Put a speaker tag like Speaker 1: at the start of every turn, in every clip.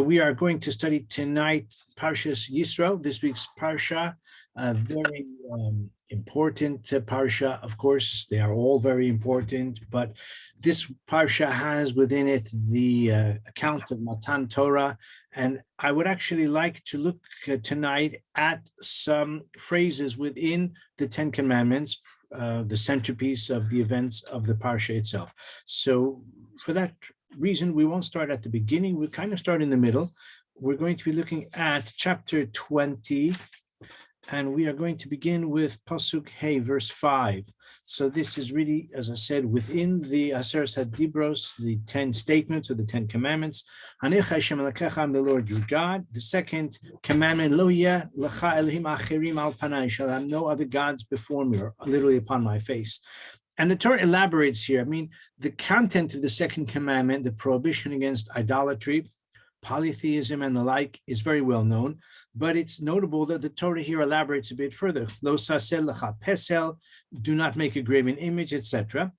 Speaker 1: We are going to study tonight Parashas Yitro, this week's Parasha, a very important Parasha. Of course, they are all very important, but this Parasha has within it the account of Matan Torah, and I would actually like to look tonight at some phrases within the Ten Commandments, the centerpiece of the events of the Parasha itself. So for that reason, we won't start at the beginning. We'll kind of start in the middle. We're going to be looking at chapter 20, and we are going to begin with Pasuk Hey, verse 5. So this is really, as I said, within the Aseres HaDibros, the 10 statements or the 10 commandments. Anecha Hashem Elokecha, I'm the Lord your God. The second commandment, Lo yeh lecha Elohim acherim al panai, shall have no other gods before me, or literally upon my face. And the Torah elaborates here. I mean, the content of the second commandment, the prohibition against idolatry, polytheism, and the like, is very well known. But it's notable that the Torah here elaborates a bit further. Lo saseh lecha pesel, do not make a graven image, etc.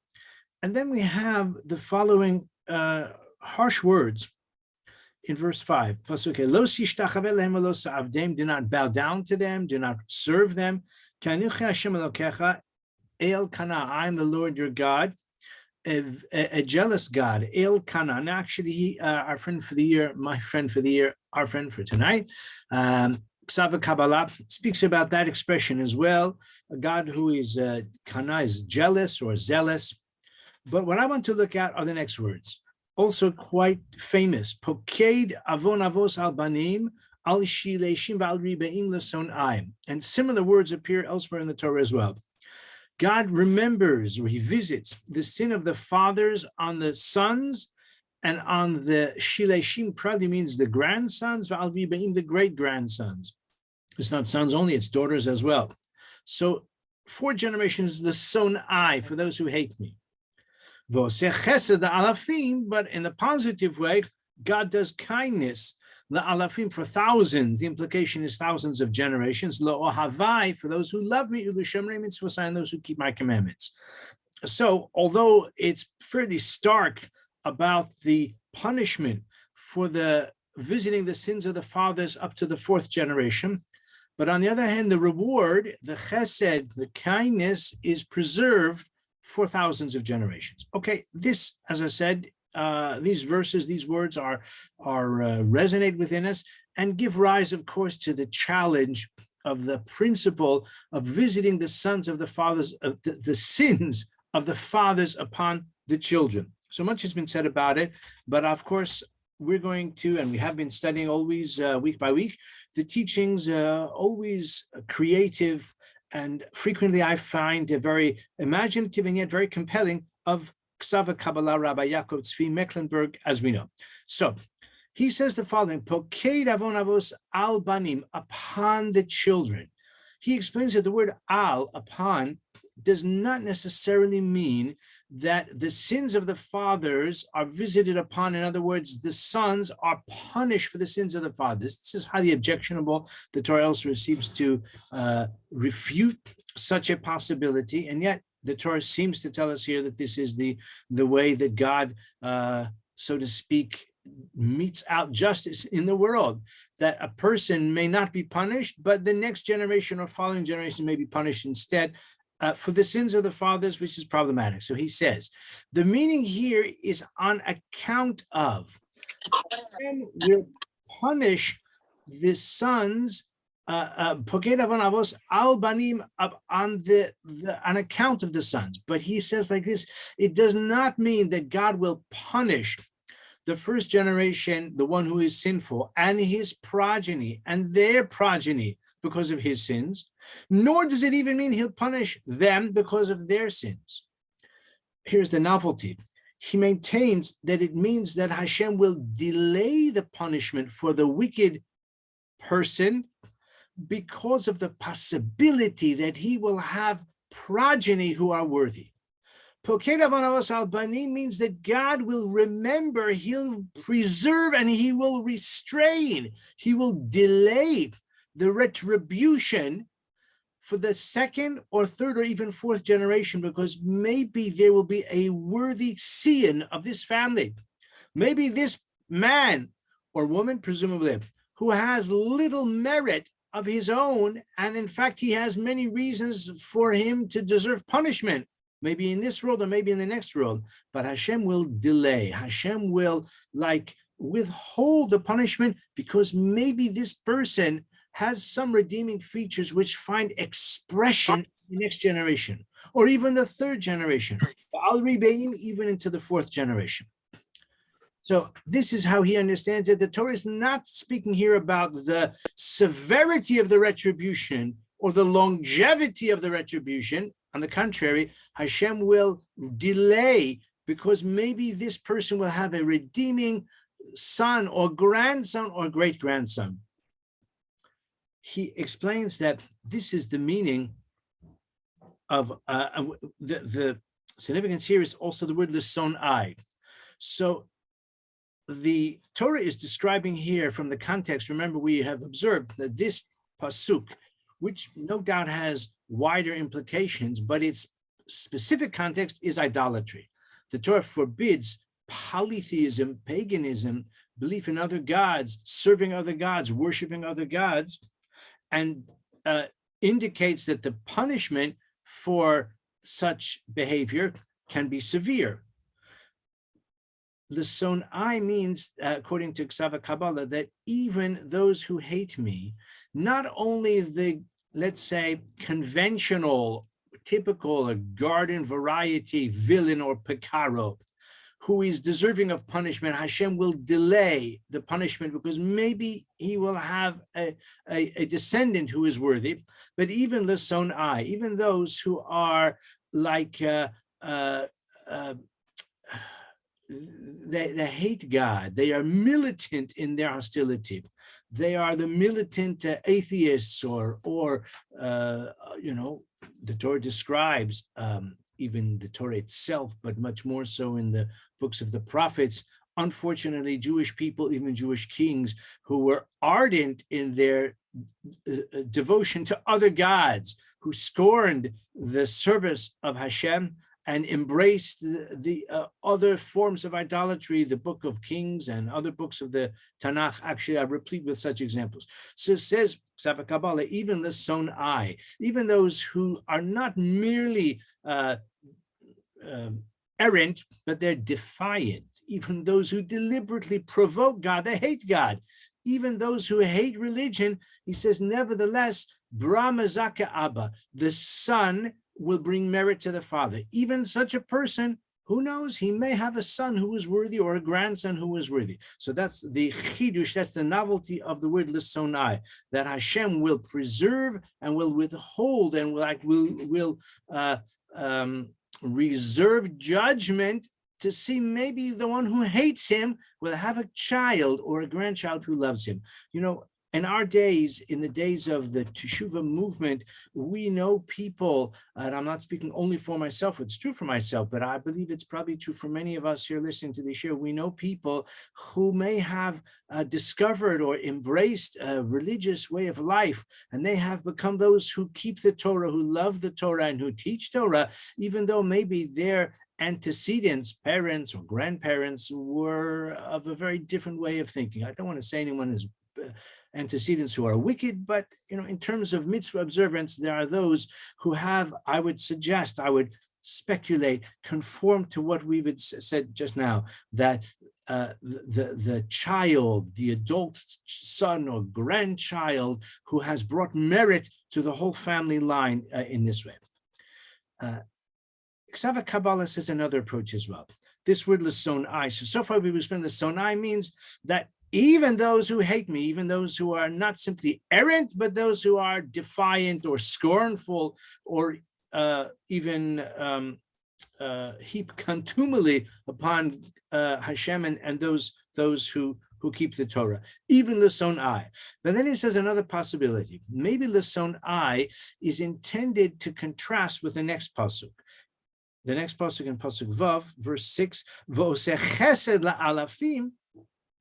Speaker 1: And then we have the following harsh words in verse 5. Pasuk Lo sishtachaveh lehem v'lo sa'avdem, do not bow down to them, do not serve them. Ki Anochi Hashem Elokecha, El Kana, I'm the Lord your God, a jealous God. El Kana, and actually, our friend for the year, my friend for the year, our friend for tonight, ve-ha-Kabbalah speaks about that expression as well. A God who is Kana is jealous or zealous. But what I want to look at are the next words, also quite famous. Poked avon avos al banim al shileshim v'al ribeim l'son'ai. And similar words appear elsewhere in the Torah as well. God remembers, or he visits, the sin of the fathers on the sons, and on the shileshim probably means the grandsons, v'al ribeim, the great-grandsons. It's not sons only, it's daughters as well. So 4 generations, the son'ai, for those who hate me. V'oseh chesed alafim, but in a positive way, God does kindness. La'alafim, for thousands, the implication is thousands of generations. Lo'ohavai, for those who love me, u'l'shomrei mitzvosai, and those who keep my commandments. So, although it's fairly stark about the punishment for the visiting the sins of the fathers up to the 4th generation, but on the other hand, the reward, the chesed, the kindness, is preserved for thousands of generations. Okay, this, as I said, these verses, these words are resonate within us and give rise, of course, to the challenge of the principle of visiting the sons of the fathers, of the sins of the fathers upon the children. So much has been said about it, but of course, we're going to, and we have been studying always week by week, the teachings, always creative, and frequently I find very imaginative and yet very compelling, of ve-ha-Kabbalah, Rabbi Yaakov Tzvi Mecklenburg, as we know. So he says the following: Poked avon avos al banim, upon the children. He explains that the word al, upon, does not necessarily mean that the sins of the fathers are visited upon. In other words, the sons are punished for the sins of the fathers. This is highly objectionable. The Torah also seems to refute such a possibility, and yet the Torah seems to tell us here that this is the way that God, so to speak, metes out justice in the world, that a person may not be punished, but the next generation or following generation may be punished instead for the sins of the fathers, which is problematic. So he says, the meaning here is on account of, and will punish the sons, Poked avon avos al banim, on account of the sons. But he says like this: it does not mean that God will punish the first generation, the one who is sinful, and his progeny and their progeny because of his sins, nor does it even mean he'll punish them because of their sins. Here's the novelty. He maintains that it means that Hashem will delay the punishment for the wicked person because of the possibility that he will have progeny who are worthy. Poked avon avos al banim means that God will remember, he'll preserve, and he will restrain, he will delay the retribution for the 2nd or 3rd or even 4th generation, because maybe there will be a worthy scion of this family. Maybe this man or woman, presumably, who has little merit of his own, and in fact, he has many reasons for him to deserve punishment, maybe in this world or maybe in the next world, but Hashem will delay. Hashem will withhold the punishment because maybe this person has some redeeming features which find expression in the next generation, or even the third generation, even into the fourth generation. So this is how he understands it. The Torah is not speaking here about the severity of the retribution or the longevity of the retribution. On the contrary, Hashem will delay because maybe this person will have a redeeming son or grandson or great-grandson. He explains that this is the meaning of the significance here is also the word lesonai. So the Torah is describing here from the context. Remember, we have observed that this pasuk, which no doubt has wider implications, but its specific context is idolatry. The Torah forbids polytheism, paganism, belief in other gods, serving other gods, worshiping other gods, and indicates that the punishment for such behavior can be severe. Lesonai means, according to ha-Kabbalah, that even those who hate me, not only the, let's say, conventional, typical, a garden variety villain or picaro, who is deserving of punishment, Hashem will delay the punishment because maybe he will have a descendant who is worthy. But even lesonai, even those who are like they hate God. They are militant in their hostility. They are the militant atheists, or the Torah describes even the Torah itself, but much more so in the books of the prophets. Unfortunately, Jewish people, even Jewish kings, who were ardent in their devotion to other gods, who scorned the service of Hashem and embraced the other forms of idolatry. The book of Kings and other books of the Tanakh actually are replete with such examples. So it says, ha-Kabbalah, even the sonai, even those who are not merely errant, but they're defiant, even those who deliberately provoke God, they hate God, even those who hate religion, he says, nevertheless, Brahma Zaka Abba, the son will bring merit to the father. Even such a person, who knows, he may have a son who is worthy or a grandson who is worthy. So that's the chidush, that's the novelty of the word lesonai, that Hashem will preserve and will withhold and will reserve judgment to see maybe the one who hates him will have a child or a grandchild who loves him. In our days, in the days of the Teshuvah movement, we know people, and I'm not speaking only for myself, it's true for myself, but I believe it's probably true for many of us here listening to this show. We know people who may have discovered or embraced a religious way of life, and they have become those who keep the Torah, who love the Torah, and who teach Torah, even though maybe their antecedents, parents or grandparents, were of a very different way of thinking. I don't want to say anyone is antecedents who are wicked, but in terms of mitzvah observance, there are those who have, I would speculate, conform to what we've said just now, that the child, the adult son or grandchild who has brought merit to the whole family line in this way. ha-Kabbalah says another approach as well. This word lesonai, so far we've explained lesonai means that even those who hate me, even those who are not simply errant, but those who are defiant or scornful, or even heap contumely upon Hashem and those who keep the Torah, even lesonai. But then he says another possibility. Maybe lesonai is intended to contrast with the next pasuk. The next pasuk in pasuk Vav, verse 6, V'oseh chesed la'alafim,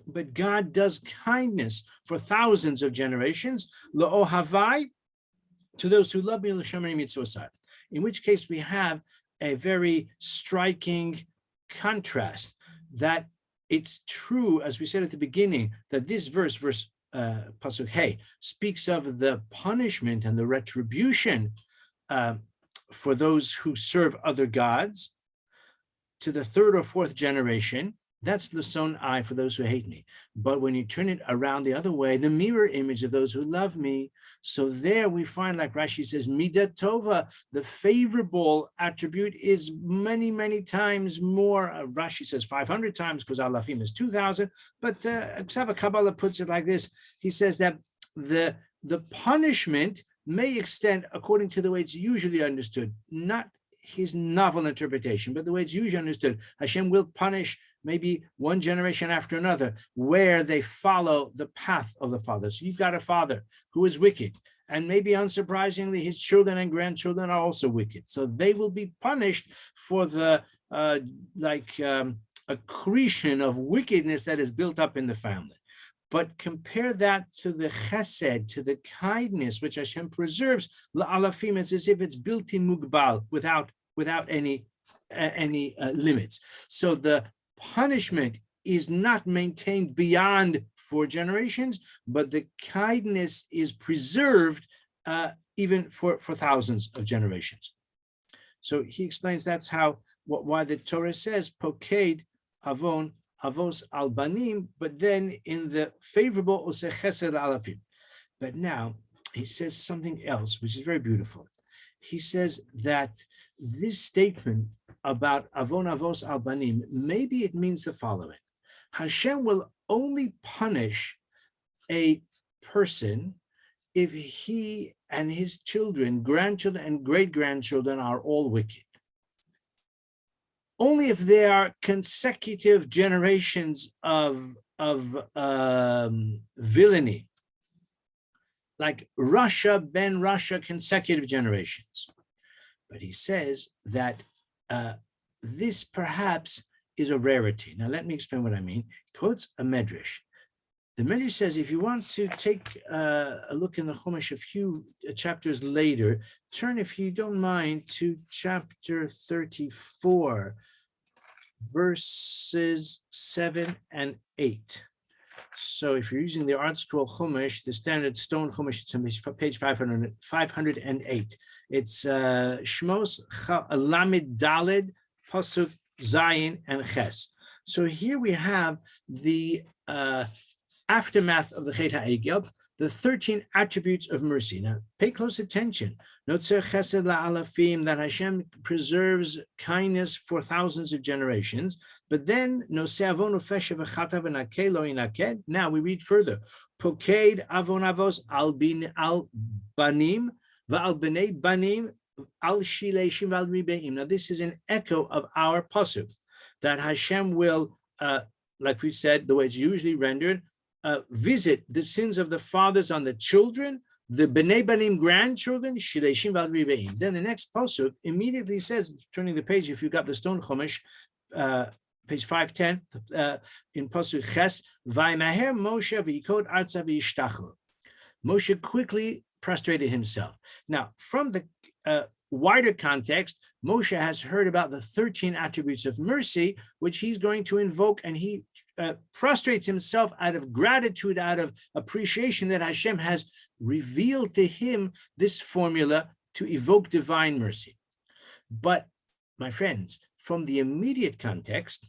Speaker 1: but God does kindness for thousands of generations, la'ohavai, to those who love me, l'shamari mitzvosai. In which case we have a very striking contrast, that it's true, as we said at the beginning, that this verse Pasuk Hey, speaks of the punishment and the retribution for those who serve other gods to the third or fourth generation. That's L'son I, for those who hate me. But when you turn it around the other way, the mirror image of those who love me. So there we find, like Rashi says, Midat Tova, the favorable attribute is many, many times more. Rashi says 500 times because Alafim is 2,000. But ha-Kabbalah puts it like this. He says that the punishment may extend according to the way it's usually understood, not his novel interpretation, but the way it's usually understood. Hashem will punish maybe one generation after another where they follow the path of the father. So you've got a father who is wicked, and maybe unsurprisingly, his children and grandchildren are also wicked. So they will be punished for the accretion of wickedness that is built up in the family. But compare that to the chesed, to the kindness which Hashem preserves. La'alafim, it's as if it's built in mugbal, without any limits. So the punishment is not maintained beyond 4 generations, but the kindness is preserved even for thousands of generations. So he explains that's why the Torah says poked avon avos al banim, but then in the favorable oseh chesed alafim. But now he says something else, which is very beautiful. He says that this statement about avon avos al banim, maybe it means the following: Hashem will only punish a person if he and his children, grandchildren, and great-grandchildren are all wicked. Only if they are consecutive generations of villainy, like Russia, ben Russia, consecutive generations. But he says that this perhaps is a rarity. Now, let me explain what I mean. He quotes a medrash. The medrash says, if you want to take a look in the Chumash a few chapters later, turn, if you don't mind, to chapter 34, verses 7 and 8. So if you're using the Art Scroll Chumash, the standard stone Chumash, it's on page 508. It's Shmos Lamed Daled, Pasuk Zayin, and Ches. So here we have the aftermath of the Chet HaEgel, the 13 attributes of mercy. Now, pay close attention. Notzer chesed la'alafim, that Hashem preserves kindness for thousands of generations. But then, noseh avon ufeshe ve-ha-Ketav v'nakeh lo yinakeh. Now we read further. Poked avon avos al banim v'al bnei banim al shileshim v'al ribeim. Now this is an echo of our pasuk, that Hashem will, like we said, the way it's usually rendered, visit the sins of the fathers on the children, the bnei banim grandchildren, shileshim v'al riveim. Then the next pasuk immediately says, turning the page, if you've got the stone chumash, page 510, in pasuk ches, vaymaher Moshe v'yikod artza v'yishtachu. Moshe quickly prostrated himself. Now, from the wider context, Moshe has heard about the 13 attributes of mercy, which he's going to invoke, and he prostrates himself out of gratitude, out of appreciation that Hashem has revealed to him this formula to evoke divine mercy. But, my friends, from the immediate context,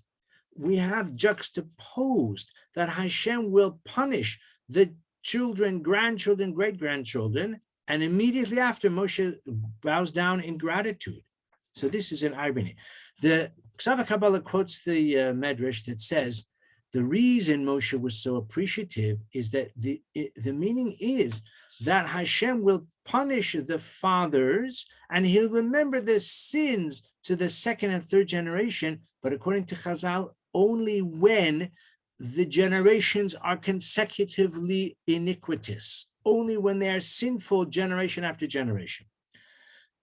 Speaker 1: we have juxtaposed that Hashem will punish the children, grandchildren, great-grandchildren, and immediately after, Moshe bows down in gratitude. So this is an irony. The ha-Kabbalah quotes the medrash that says the reason Moshe was so appreciative is that the meaning is that Hashem will punish the fathers and he'll remember the sins to the second and third generation, but according to Chazal, only when the generations are consecutively iniquitous, only when they are sinful generation after generation.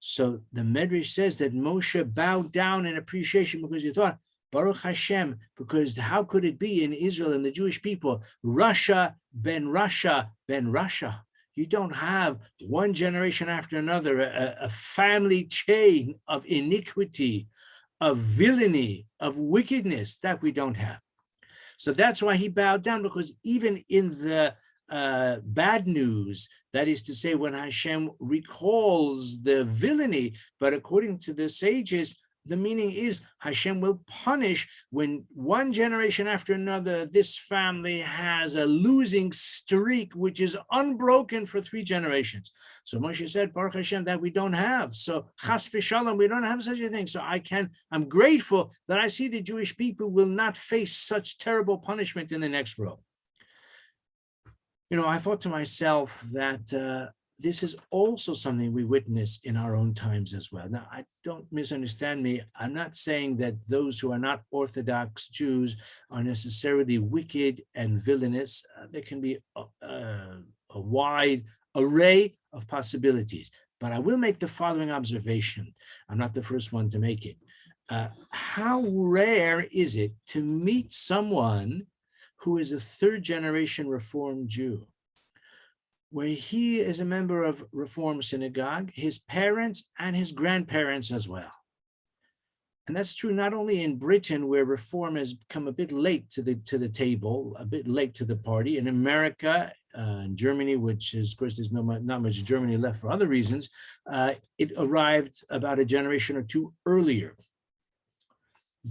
Speaker 1: So the Medrash says that Moshe bowed down in appreciation because he thought, Baruch Hashem, because how could it be in Israel and the Jewish people, Russia, ben Russia, ben Russia? You don't have one generation after another, a family chain of iniquity, of villainy, of wickedness, that we don't have. So that's why he bowed down, because even in the bad news, that is to say, when Hashem recalls the villainy, but according to the sages, the meaning is Hashem will punish when one generation after another, this family has a losing streak, which is unbroken for 3 generations. So Moshe said, Baruch Hashem, that we don't have. So chas v'shalom, we don't have such a thing. So I'm grateful that I see the Jewish people will not face such terrible punishment in the next row. I thought to myself that this is also something we witness in our own times as well. Now, don't misunderstand me. I'm not saying that those who are not Orthodox Jews are necessarily wicked and villainous. There can be a wide array of possibilities. But I will make the following observation. I'm not the first one to make it. How rare is it to meet someone who is a 3rd-generation Reformed Jew, where he is a member of Reform Synagogue, his parents and his grandparents as well. And that's true not only in Britain, where Reform has come a bit late to the table, a bit late to the party. In America, in Germany, which is, of course, there's not much Germany left for other reasons, it arrived about a generation or 2 earlier.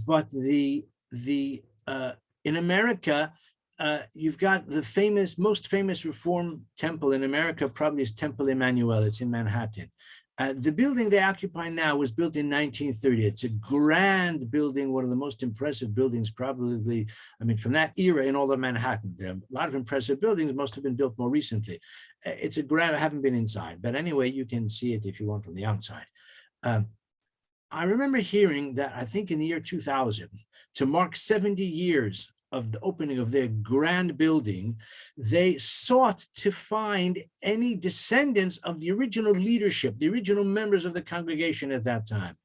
Speaker 1: But in America, you've got the most famous Reform temple in America, probably is Temple Emmanuel. It's in Manhattan. The building they occupy now was built in 1930. It's a grand building, one of the most impressive buildings, probably, from that era in all of Manhattan. There are a lot of impressive buildings, most have been built more recently. It's a grand, I haven't been inside, but anyway, you can see it if you want from the outside. I remember hearing that, I think in the year 2000, to mark 70 years of the opening of their grand building, they sought to find any descendants of the original leadership, the original members of the congregation at that time.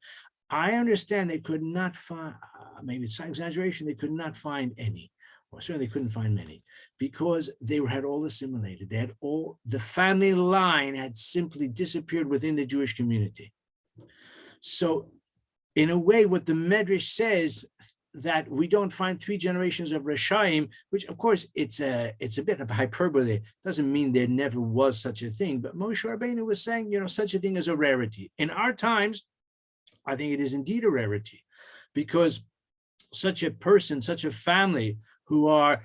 Speaker 1: I understand they could not find, maybe it's an exaggeration, they could not find any, or certainly couldn't find many, because they had all assimilated. The family line had simply disappeared within the Jewish community. So in a way, what the Medrash says, that we don't find 3 generations of Rashaim, which of course it's a bit of hyperbole. Doesn't mean there never was such a thing. But Moshe Rabbeinu was saying, such a thing is a rarity. In our times, I think it is indeed a rarity, because such a person, such a family who are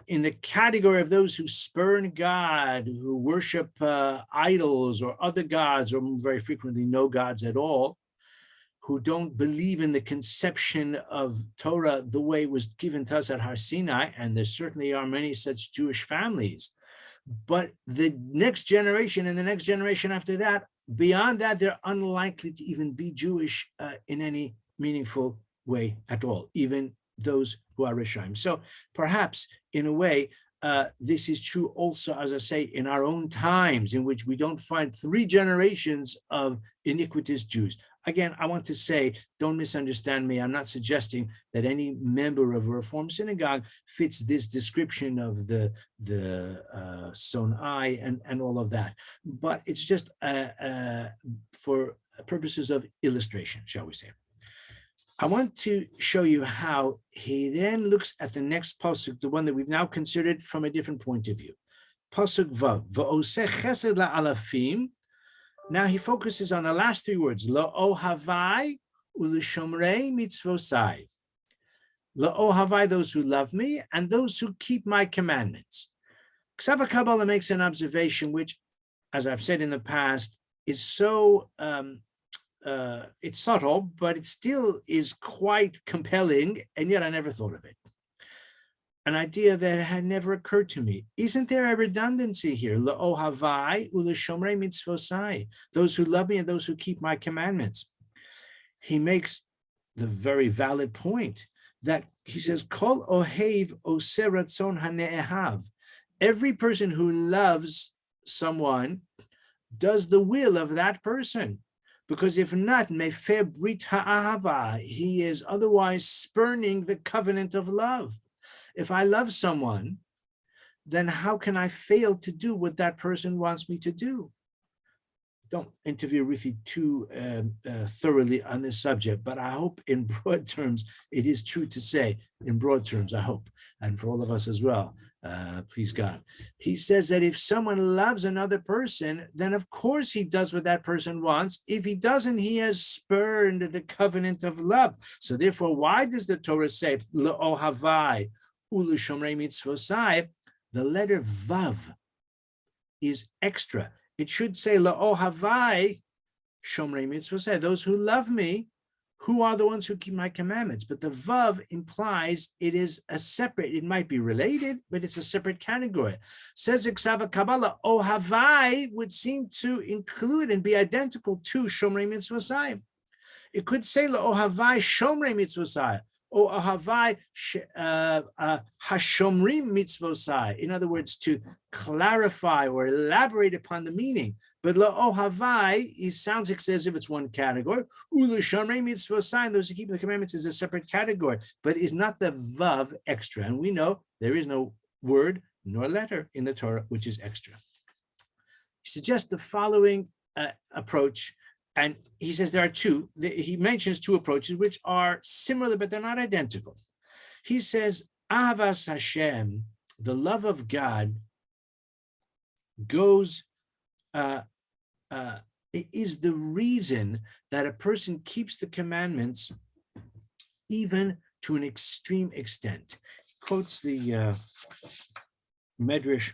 Speaker 1: in the category of those who spurn God, who worship idols or other gods, or very frequently no gods at all, who don't believe in the conception of Torah the way it was given to us at Har Sinai, and there certainly are many such Jewish families. But the next generation and the next generation after that, beyond that, they're unlikely to even be Jewish in any meaningful way at all, even those who are Rishaim. So perhaps, in a way, this is true also, as I say, in our own times, in which we don't find 3 generations of iniquitous Jews. Again, I want to say, don't misunderstand me. I'm not suggesting that any member of a Reform synagogue fits this description of the sonai and all of that. But it's just for purposes of illustration, shall we say. I want to show you how he then looks at the next pasuk, the one that we've now considered from a different point of view. Pasuk Vav, v'oseh chesed la'alafim. Now he focuses on the last 3 words, La'ohavai u'l'shomrei mitzvosai. La'ohavai, those who love me, and those who keep my commandments. Ha-Kabbalah makes an observation which, as I've said in the past, is so, it's subtle, but it still is quite compelling, and yet I never thought of it. An idea that had never occurred to me. Isn't there a redundancy here? La'ohavai u'l'shomrei mitzvosai. Those who love me and those who keep my commandments. He makes the very valid point that he says, Kol ohev oseh ratzon hane'ehav. Every person who loves someone does the will of that person. Because if not, mefer brit ha'ahava, he is otherwise spurning the covenant of love. If I love someone, then how can I fail to do what that person wants me to do? don't interview Ruthie too thoroughly on this subject, but I hope in broad terms, it is true to say, in broad terms, I hope, and for all of us as well, please God. He says that if someone loves another person, then of course he does what that person wants. If he doesn't, he has spurned the covenant of love. So therefore, why does the Torah say, Le'ohavai u'l'shomrei mitzvosai? The letter Vav is extra. It should say La'ohavai Shomrei Mitzvosai, those who love me, who are the ones who keep my commandments. But the Vav implies it is a separate, it might be related, but it's a separate category. Says ha-Kabbalah, Ohavai would seem to include and be identical to Shomrei Mitzvosai. It could say La'ohavai Shomrei Mitzvosai, or Ahavai Hashomrim Mitzvosai. In other words, to clarify or elaborate upon the meaning. But La'ohavai, it sounds as if it's one category. U'L'Shomrei Mitzvosai, those who keep the commandments, is a separate category, but is not the Vav extra. And we know there is no word nor letter in the Torah which is extra. He suggests the following approach. And he says there are two. He mentions two approaches which are similar, but they're not identical. He says, Ahavas Hashem, the love of God, goes, is the reason that a person keeps the commandments even to an extreme extent. He quotes the Medrash.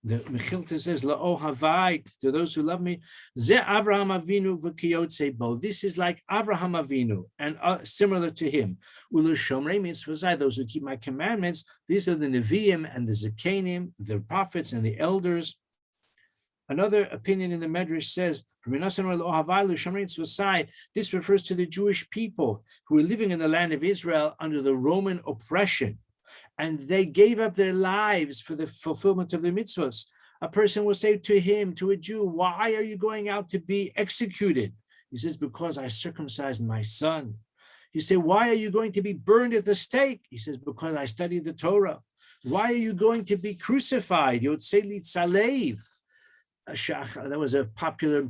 Speaker 1: The Mechilta says, La'ohavai, to those who love me, Ze Avraham Avinu v'kiyotze bo. This is like Avraham Avinu, and similar to him. U'L'shomrei mitzvosai, those who keep my commandments. These are the Nevi'im and the Zekanim, the prophets and the elders. Another opinion in the Medrash says, this refers to the Jewish people who were living in the land of Israel under the Roman oppression, and they gave up their lives for the fulfillment of the mitzvahs. A person will say to him, to a Jew, why are you going out to be executed? He says, because I circumcised my son. You say, why are you going to be burned at the stake? He says, because I studied the Torah. Why are you going to be crucified? You would say, litzalev. That was a popular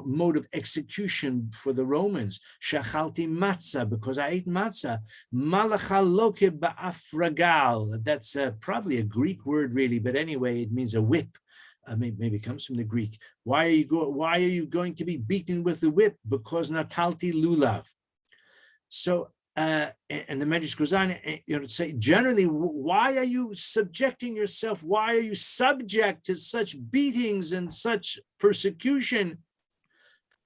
Speaker 1: mode of execution for the Romans. Shachalti matzah, because I ate matzah. Malachaloke ba'afragal. That's probably a Greek word, really, but anyway, it means a whip. Maybe it comes from the Greek. Why are you going to be beaten with the whip? Because natalti lulav. So. And the Medrash goes on, to say, generally, why are you subjecting yourself? Why are you subject to such beatings and such persecution?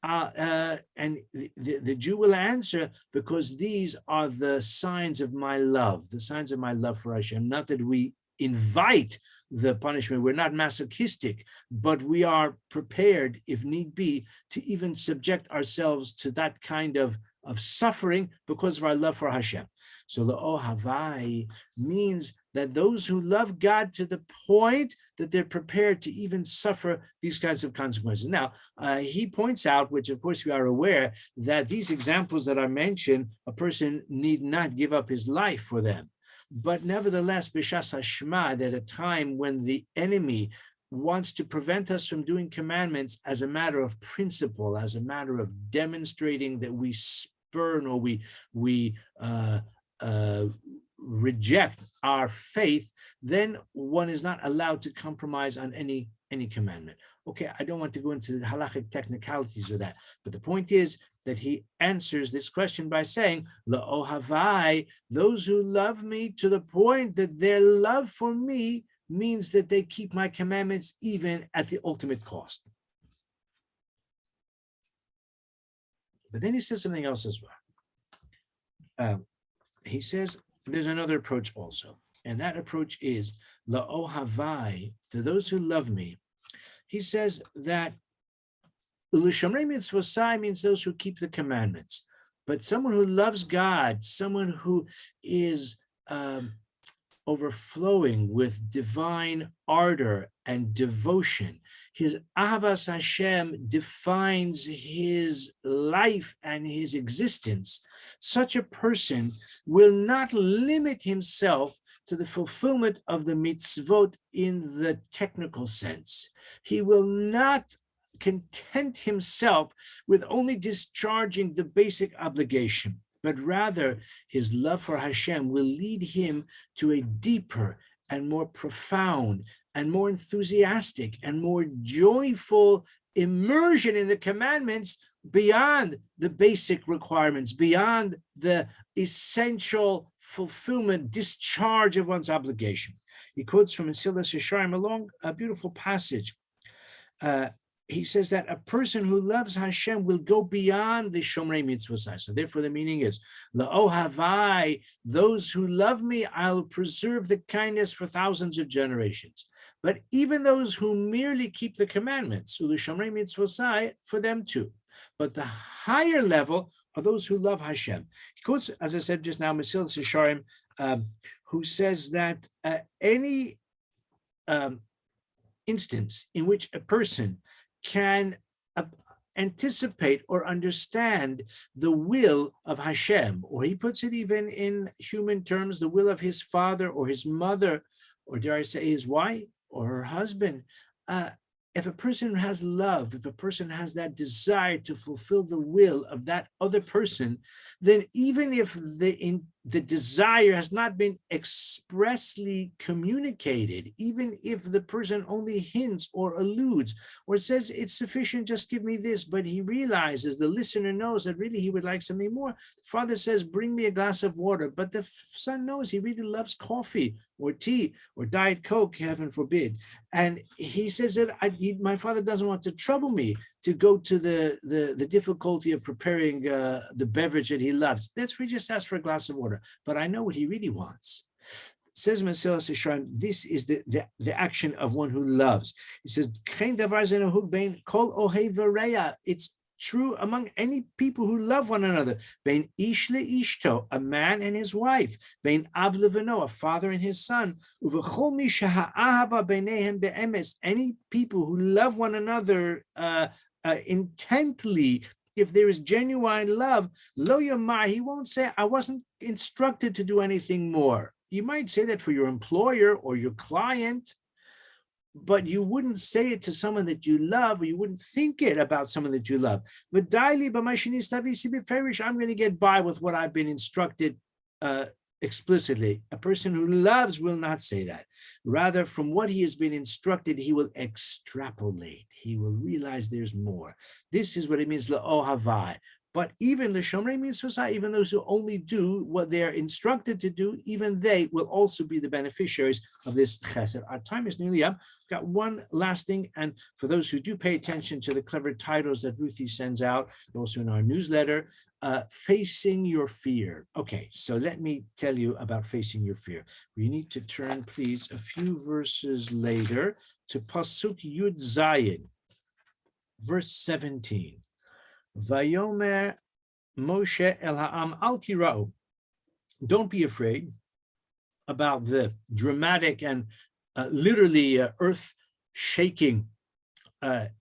Speaker 1: And the Jew will answer, because these are the signs of my love, the signs of my love for Hashem. Not that we invite the punishment, we're not masochistic, but we are prepared, if need be, to even subject ourselves to that kind of suffering because of our love for Hashem. So La'ohavai means that those who love God to the point that they're prepared to even suffer these kinds of consequences. Now, he points out, which of course we are aware, that these examples that are mentioned, a person need not give up his life for them. But nevertheless, B'shas Hashmad, at a time when the enemy wants to prevent us from doing commandments as a matter of principle, as a matter of demonstrating that we spurn or we reject our faith, then one is not allowed to compromise on any commandment. Okay, I don't want to go into the halachic technicalities of that, but the point is that he answers this question by saying, La'ohavai, those who love me to the point that their love for me means that they keep my commandments even at the ultimate cost. But then he says something else as well. He says there's another approach also, and that approach is La'ohavai, to those who love me. He says that L'shomrei mitzvosai means those who keep the commandments, but someone who loves God, someone who is overflowing with divine ardor and devotion. His Ahavas Hashem defines his life and his existence. Such a person will not limit himself to the fulfillment of the mitzvot in the technical sense. He will not content himself with only discharging the basic obligation, but rather his love for Hashem will lead him to a deeper and more profound and more enthusiastic and more joyful immersion in the commandments beyond the basic requirements, beyond the essential fulfillment, discharge of one's obligation. He quotes from Mesilas Yesharim a long, beautiful passage. He says that a person who loves Hashem will go beyond the Shomrei Mitzvosai. So therefore the meaning is, La'ohavai, those who love me, I'll preserve the kindness for thousands of generations. But even those who merely keep the commandments, Shomrei Mitzvosai, for them too. But the higher level are those who love Hashem. He quotes, as I said just now, Mesilas Yesharim, who says that any instance in which a person can anticipate or understand the will of Hashem, or he puts it even in human terms, the will of his father or his mother, or dare I say his wife or her husband. If a person has love, if a person has that desire to fulfill the will of that other person, then even if the desire has not been expressly communicated, even if the person only hints or alludes or says it's sufficient, just give me this, but he realizes, the listener knows that really he would like something more. The father says, bring me a glass of water, but the son knows he really loves coffee or tea or Diet Coke, heaven forbid. And he says that my father doesn't want to trouble me to go to the difficulty of preparing the beverage that he loves. That's where he just asks for a glass of water. But I know what he really wants. Says Mesilas Yesharim, this is the action of one who loves. He says, it's true among any people who love one another. Bein ish leishto, a man and his wife. Bein av leveno, a father and his son. Uvechol mi sheha'ahava beinehem be'emes, any people who love one another intently. If there is genuine love, lo yamar, he won't say, I wasn't instructed to do anything more. You might say that for your employer or your client, but you wouldn't say it to someone that you love, or you wouldn't think it about someone that you love. I'm going to get by with what I've been instructed explicitly. A person who loves will not say that. Rather, from what he has been instructed, he will extrapolate. He will realize there's more. This is what it means, la'ohavai. But even the Shomrei Mitzvosai, even those who only do what they are instructed to do, even they will also be the beneficiaries of this chesed. Our time is nearly up. We've got one last thing, and for those who do pay attention to the clever titles that Ruthie sends out, also in our newsletter, Facing Your Fear. Okay, so let me tell you about Facing Your Fear. We need to turn, please, a few verses later to Pasuk Yud Zayin, verse 17. Vayomer Moshe el ha'am al tira'u. Don't be afraid about the dramatic and literally earth-shaking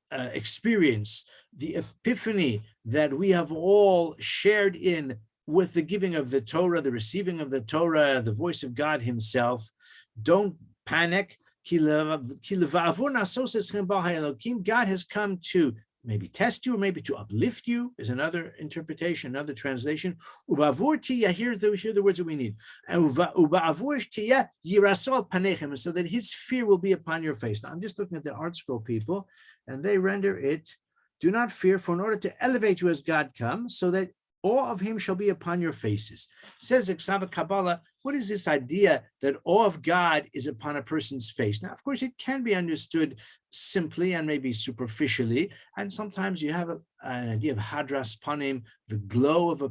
Speaker 1: experience, the epiphany that we have all shared in with the giving of the Torah, the receiving of the Torah, the voice of God himself. Don't panic. God has come to maybe test you, or maybe to uplift you, is another interpretation, another translation. Hear the words that we need. So that his fear will be upon your face. Now, I'm just looking at the Art Scroll people, and they render it, do not fear, for in order to elevate you as God comes, so that awe of him shall be upon your faces. Says ha-Kabbalah, what is this idea that awe of God is upon a person's face? Now, of course, it can be understood simply and maybe superficially, and sometimes you have an idea of hadras panim, the glow of a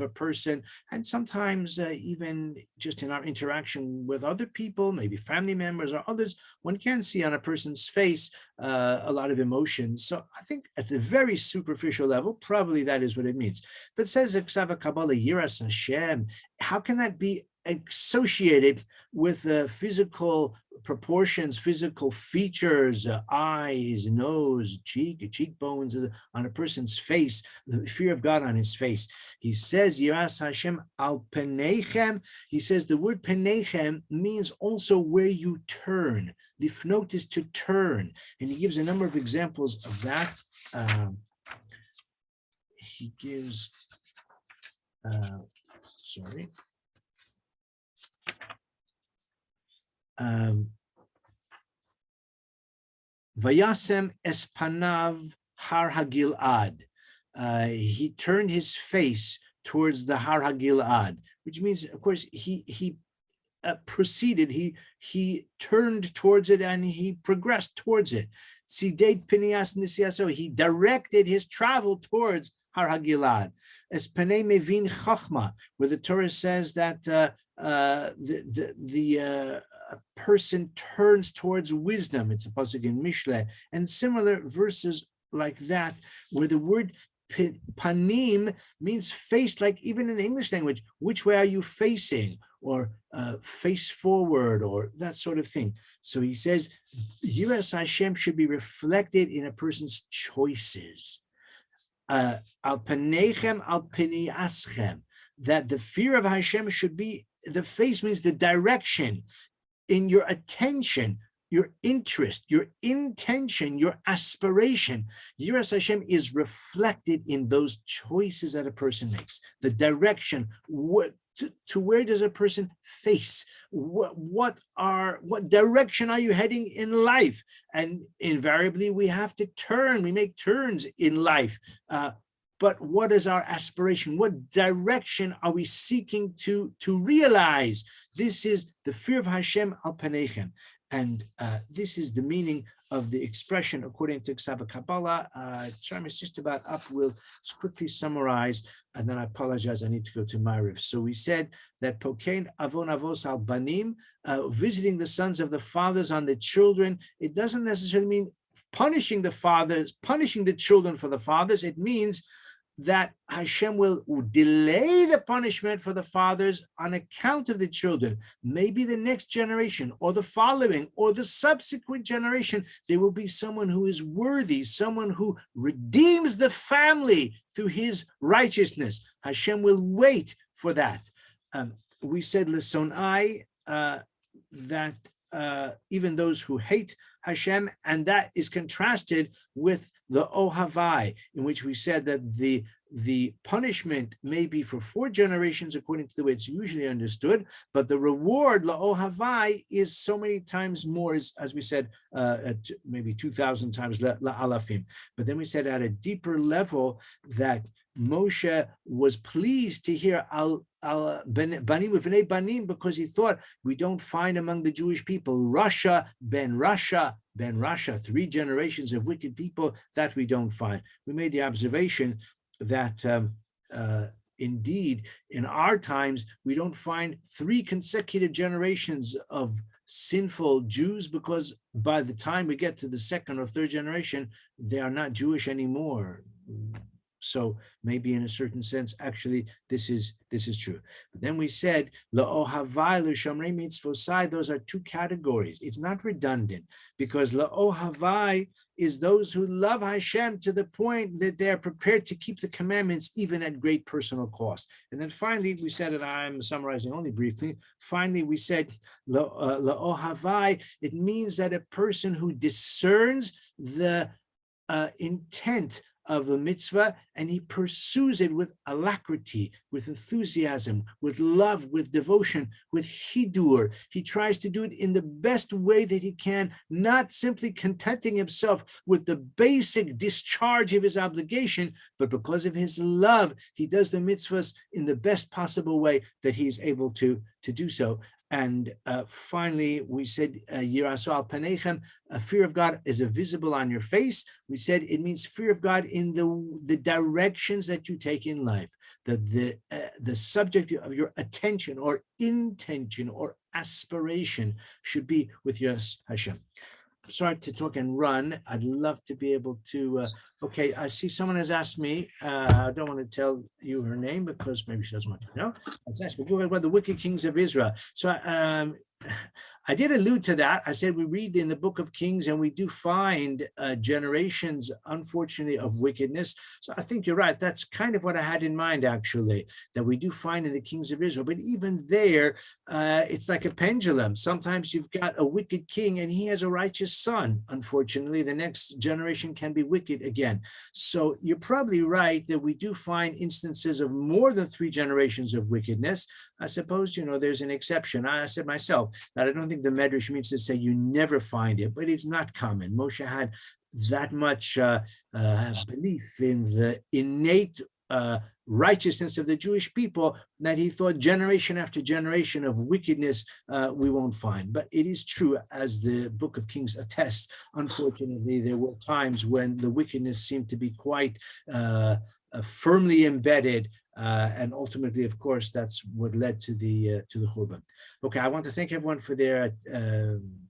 Speaker 1: person, and sometimes even just in our interaction with other people, maybe family members or others, one can see on a person's face a lot of emotions. So I think at the very superficial level, probably that is what it means. But says ha-Kabbalah, Yiras Hashem, how can that be associated with physical proportions, physical features, eyes, nose, cheekbones on a person's face, the fear of God on his face. He says, Yiras Hashem al penechem. He says the word penechem means also where you turn. Lifnot is to turn. And he gives a number of examples of that. He gives, Vayasem espanav har hagilad. He turned his face towards the har hagilad, which means, of course, he proceeded. He turned towards it and he progressed towards it. Tzideit pinias nisiaso. He directed his travel towards Har Hagilad. As Penei Mevin Chachma, where the Torah says that the person turns towards wisdom. It's a pasuk in Mishle, and similar verses like that, where the word panim means face, like even in the English language, which way are you facing, or face forward, or that sort of thing. So he says, Yiras Hashem should be reflected in a person's choices. Al panechem al piniaschem, that the fear of Hashem should be, the face means the direction in your attention, your interest, your intention, your aspiration. Yiras Hashem is reflected in those choices that a person makes. The direction, to where does a person face? What direction are you heading in life? And invariably we have to turn. We make turns in life. But what is our aspiration? What direction are we seeking to realize? This is the fear of Hashem al panechem. And this is the meaning of the expression according to ha-Kabbalah. Time is just about up. We'll quickly summarize, and then I apologize, I need to go to Ma'ariv. So we said that pokein avon avos al banim, visiting the sons of the fathers on the children. It doesn't necessarily mean punishing the fathers, punishing the children for the fathers. It means that Hashem will delay the punishment for the fathers on account of the children. Maybe the next generation or the following or the subsequent generation, there will be someone who is worthy, someone who redeems the family through his righteousness. Hashem will wait for that. We said, L'sonai, that even those who hate Hashem, and that is contrasted with the ohavai, in which we said that the punishment may be for 4 generations according to the way it's usually understood, but the reward, la ohavai, is so many times more, as we said, maybe 2,000 times la alafim. But then we said at a deeper level that Moshe was pleased to hear al banim uvnei banim, because he thought, we don't find among the Jewish people Rasha ben Rasha ben Rasha, 3 generations of wicked people, that we don't find. We made the observation that indeed in our times we don't find 3 consecutive generations of sinful Jews, because by the time we get to the 2nd or 3rd generation, they are not Jewish anymore. So maybe in a certain sense, actually, this is true. But then we said, la'ohavai l'shamrei mitzvosai, those are 2 categories. It's not redundant, because la'ohavai is those who love Hashem to the point that they're prepared to keep the commandments even at great personal cost. And then finally, we said, and I'm summarizing only briefly, finally we said, la'ohavai, it means that a person who discerns the intent of the mitzvah, and he pursues it with alacrity, with enthusiasm, with love, with devotion, with hidur. He tries to do it in the best way that he can, not simply contenting himself with the basic discharge of his obligation, but because of his love, he does the mitzvahs in the best possible way that he is able to do so. And finally, we said, Yiras al panechem, a fear of God is visible on your face. We said it means fear of God in the directions that you take in life, the subject of your attention or intention or aspiration should be with Yiras Hashem. start to talk and run, I'd love to be able to, okay, I see someone has asked me, I don't want to tell you her name because maybe she doesn't want to know. Let's ask me about the wicked kings of Israel. So I did allude to that. I said we read in the book of Kings and we do find generations, unfortunately, of wickedness. So I think you're right. That's kind of what I had in mind, actually, that we do find in the kings of Israel. But even there, it's like a pendulum. Sometimes you've got a wicked king and he has a righteous son. Unfortunately, the next generation can be wicked again. So you're probably right that we do find instances of more than 3 generations of wickedness. I suppose, there's an exception. I said myself that I don't think the Medrash means to say you never find it, but it's not common. Moshe had that much belief in the innate righteousness of the Jewish people that he thought generation after generation of wickedness we won't find. But it is true, as the book of Kings attests, unfortunately, there were times when the wickedness seemed to be quite firmly embedded. And ultimately, of course, that's what led to the Churban. Okay, I want to thank everyone for their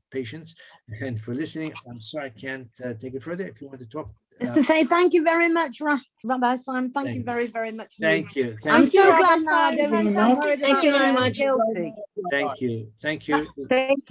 Speaker 1: patience and for listening. I'm sorry I can't take it further. If you want to talk.
Speaker 2: Just to say thank you very much, Rabbi Simon. Thank you very, very much.
Speaker 1: Thank you.
Speaker 2: I'm so glad
Speaker 3: Rabbi
Speaker 2: now I don't
Speaker 3: Simon.
Speaker 2: feel worried
Speaker 3: Thank you
Speaker 2: about
Speaker 3: very
Speaker 2: being
Speaker 3: much.
Speaker 2: guilty.
Speaker 1: Thank you. Thank you.
Speaker 3: Thank